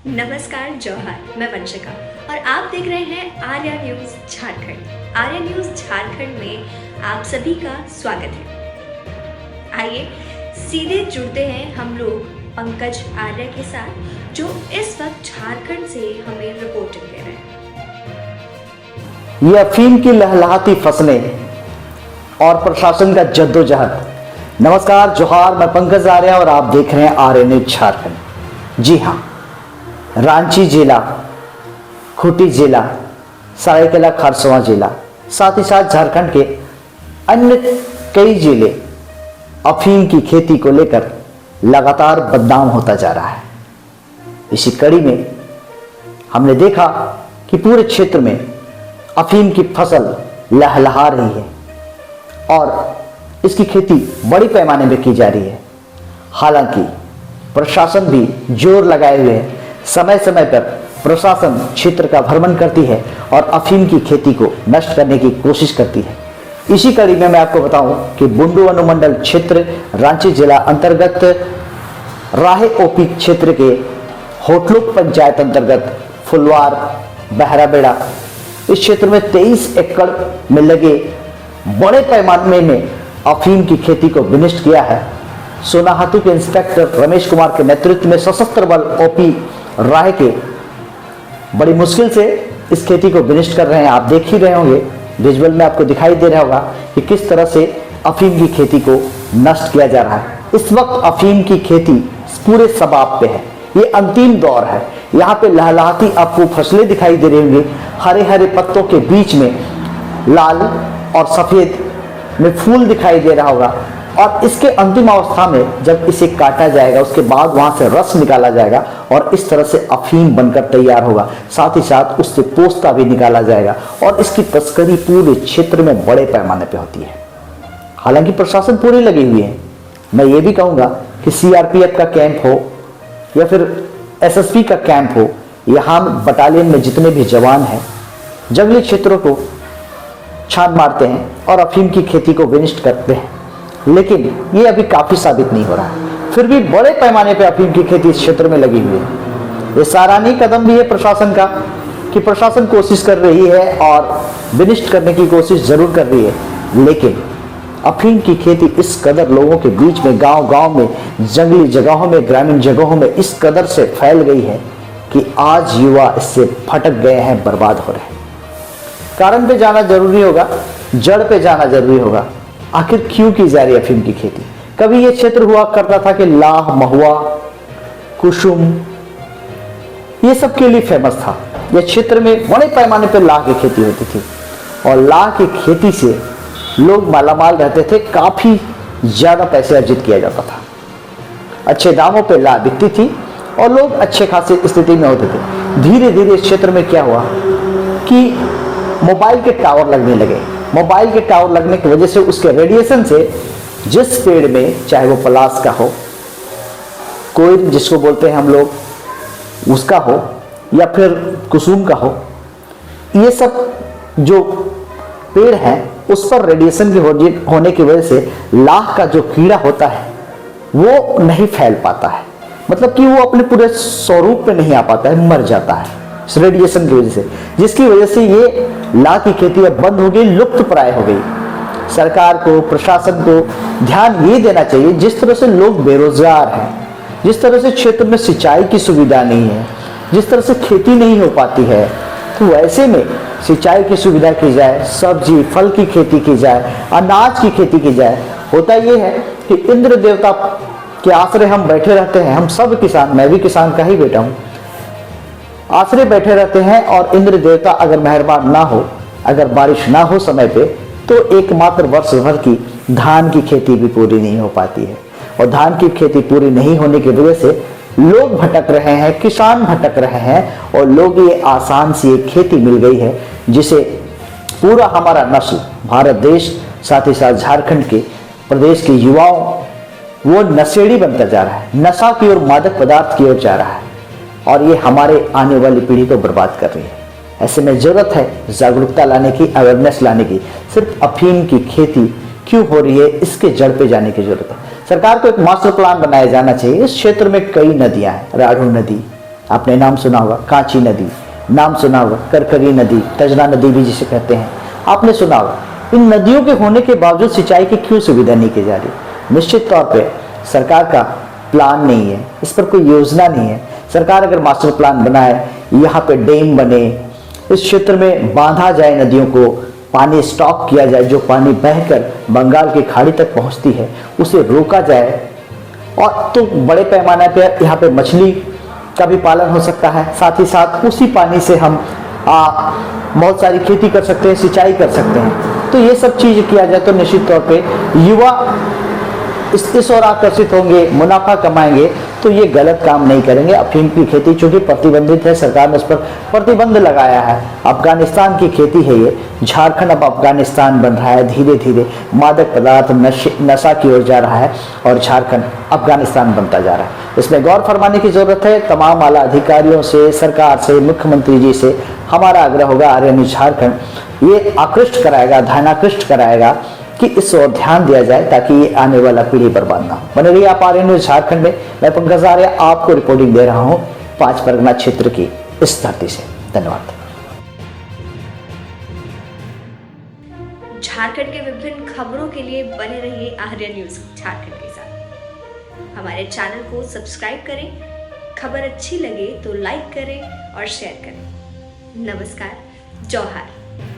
नमस्कार, जौहर, मैं वंशिका और आप देख रहे हैं आर्या न्यूज़ झारखंड। आर्या न्यूज़ झारखंड में आप सभी का स्वागत है। आइए सीधे जुड़ते हैं हम लोग पंकज आर्या के साथ, जो इस वक्त झारखंड से हमें रिपोर्टिंग दे रहे हैं। ये अफीम की लहलहाती फसलें और प्रशासन का जद्दोजहद। नमस्कार, जोहार, मैं पंकज आर्या और आप देख रहे हैं आर्या न्यूज़ झारखंड। जी हाँ, रांची जिला, खूंटी जिला, सरायकेला खरसावां जिला, साथ ही साथ झारखंड के अन्य कई जिले अफीम की खेती को लेकर लगातार बदनाम होता जा रहा है। इसी कड़ी में हमने देखा कि पूरे क्षेत्र में अफीम की फसल लहलहा रही है और इसकी खेती बड़ी पैमाने में की जा रही है। हालांकि प्रशासन भी जोर लगाए हुए है। समय समय पर प्रशासन क्षेत्र का भ्रमण करती है और अफीम की खेती को नष्ट करने की कोशिश करती है। इसी कड़ी में मैं आपको बताऊं कि बुंडू अनुमंडल क्षेत्र रांची जिला अंतर्गत राहे ओपी क्षेत्र के होटलुक पंचायत अंतर्गत फुलवार बहराबेड़ा इस क्षेत्र में 23 एकड़ में लगे बड़े पैमाने में अफीम की खेती को विनष्ट किया है। सोनाहातू के इंस्पेक्टर रमेश कुमार के नेतृत्व में सशस्त्र बल ओपी राय के बड़ी मुश्किल से इस खेती को विनष्ट कर रहे हैं। आप देख ही रहे होंगे, विजुअल में आपको दिखाई दे रहा होगा कि किस तरह से अफीम की खेती को नष्ट किया जा रहा है। इस वक्त अफीम की खेती पूरे शबाब पे है, ये अंतिम दौर है। यहाँ पे लहलहाती आपको फसलें दिखाई दे रही होंगी, हरे हरे पत्तों के बीच में लाल और सफेद में फूल दिखाई दे रहा होगा और इसके अंतिम अवस्था में जब इसे काटा जाएगा उसके बाद वहां से रस निकाला जाएगा और इस तरह से अफीम बनकर तैयार होगा। साथ ही साथ उससे पोस्ता भी निकाला जाएगा और इसकी तस्करी पूरे क्षेत्र में बड़े पैमाने पे होती है। हालांकि प्रशासन पूरी लगी हुई है। मैं ये भी कहूंगा कि सीआरपीएफ का कैंप हो या फिर एसएसपी का कैंप हो, यहाँ बटालियन में जितने भी जवान हैं जंगली क्षेत्रों को छान मारते हैं और अफीम की खेती को विनष्ट करते हैं, लेकिन ये अभी काफी साबित नहीं हो रहा है। फिर भी बड़े पैमाने पे अफीम की खेती इस क्षेत्र में लगी हुई है। ये सराहनीय कदम भी है प्रशासन का कि प्रशासन कोशिश कर रही है और विनष्ट करने की कोशिश जरूर कर रही है, लेकिन अफीम की खेती इस कदर लोगों के बीच में, गांव-गांव में, जंगली जगहों में, ग्रामीण जगहों में इस कदर से फैल गई है कि आज युवा इससे भटक गए हैं, बर्बाद हो रहे हैं। कारण पे जाना जरूरी होगा, जड़ पे जाना जरूरी होगा। आखिर क्यों की जा रही है अफीम की खेती? कभी ये क्षेत्र हुआ करता था कि लाह, महुआ, कुसुम ये सब के लिए फेमस था। यह क्षेत्र में बड़े पैमाने पर लाह की खेती होती थी और लाह की खेती से लोग मालामाल रहते थे, काफी ज्यादा पैसे अर्जित किया जाता था। अच्छे दामों पे लाह बिकती थी और लोग अच्छे खासे स्थिति में होते थे। धीरे धीरे इस क्षेत्र में क्या हुआ कि मोबाइल के टावर लगने लगे। मोबाइल के टावर लगने की वजह से उसके रेडिएशन से जिस पेड़ में, चाहे वो पलाश का हो, कोई जिसको बोलते हैं हम लोग उसका हो या फिर कुसुम का हो, ये सब जो पेड़ हैं उस पर रेडिएशन के होने की वजह से लाह का जो कीड़ा होता है वो नहीं फैल पाता है, मतलब कि वो अपने पूरे स्वरूप पे नहीं आ पाता है, मर जाता है रेडिएशन की वजह से, जिसकी वजह से ये लाह की खेती अब बंद हो गई, लुप्त प्राय हो गई। सरकार को, प्रशासन को ध्यान ये देना चाहिए, जिस तरह से लोग बेरोजगार हैं, जिस तरह से क्षेत्र में सिंचाई की सुविधा नहीं है, जिस तरह से खेती नहीं हो पाती है, तो वैसे में सिंचाई की सुविधा की जाए, सब्जी फल की खेती की जाए, अनाज की खेती की जाए। होता ये है कि इंद्र देवता के आश्रय हम बैठे रहते हैं, हम सब किसान, मैं भी किसान का ही बेटा हूँ, आश्रय बैठे रहते हैं और इंद्र देवता अगर मेहरबान ना हो, अगर बारिश ना हो समय पे, तो एकमात्र वर्ष भर की धान की खेती भी पूरी नहीं हो पाती है। और धान की खेती पूरी नहीं होने की वजह से लोग भटक रहे हैं, किसान भटक रहे हैं और लोग ये आसान सी एक खेती मिल गई है जिसे पूरा हमारा नस्ल, भारत देश, साथ ही साथ झारखंड के प्रदेश के युवाओं, वो नशेड़ी बनता जा रहा है, नशा की ओर, मादक पदार्थ की ओर जा रहा है और ये हमारे आने वाली पीढ़ी को बर्बाद कर रही है। ऐसे में जरूरत है जागरूकता लाने की, अवेयरनेस लाने की। सिर्फ अफीम की खेती क्यों हो रही है, इसके जड़ पे जाने की जरूरत है। सरकार को एक मास्टर प्लान बनाया जाना चाहिए। इस क्षेत्र में कई नदियां हैं, राढ़ू नदी आपने नाम सुना होगा, कांची नदी नाम सुना होगा, करकरी नदी, तजना नदी भी जिसे कहते हैं आपने सुना होगा। इन नदियों के होने के बावजूद सिंचाई की क्यों सुविधा नहीं की जा रही? निश्चित तौर पे सरकार का प्लान नहीं है, इस पर कोई योजना नहीं है। सरकार अगर मास्टर प्लान बनाए, यहाँ पे डैम बने, इस क्षेत्र में बांधा जाए नदियों को, पानी स्टॉक किया जाए, जो पानी बहकर बंगाल की खाड़ी तक पहुंचती है उसे रोका जाए, और तो बड़े पैमाने पर यहाँ पे मछली का भी पालन हो सकता है। साथ ही साथ उसी पानी से हम बहुत सारी खेती कर सकते हैं, सिंचाई कर सकते हैं। तो ये सब चीज किया जाए तो निश्चित तौर पे युवा इस ओर आकर्षित होंगे, मुनाफा कमाएंगे, तो ये गलत काम नहीं करेंगे। अफीम की खेती चूंकि प्रतिबंधित है, सरकार ने उस पर प्रतिबंध लगाया है। अफगानिस्तान की खेती है ये। झारखंड अब अफगानिस्तान बन रहा है, धीरे धीरे मादक पदार्थ नशा की ओर जा रहा है और झारखंड अफगानिस्तान बनता जा रहा है। इसमें गौर फरमाने की जरूरत है। तमाम आला अधिकारियों से, सरकार से, मुख्यमंत्री जी से हमारा आग्रह होगा, आर्य न्यूज झारखंड ये आकृष्ट कराएगा, ध्यानाकृष्ट कराएगा कि इस ओर ध्यान दिया जाए ताकि ये आने वाला पीढ़ी बर्बाद ना हो। बने रहिए आप आर्य न्यूज झारखंड में। मैं पंकज आर्य आपको रिपोर्टिंग दे रहा हूँ 5 परगना क्षेत्र की इस धरती से। धन्यवाद। झारखंड के विभिन्न खबरों के लिए बने रहिए आर्य न्यूज झारखंड के साथ। हमारे चैनल को सब्सक्राइब करें, खबर अच्छी लगे तो लाइक करें और शेयर करें। नमस्कार, जोहार।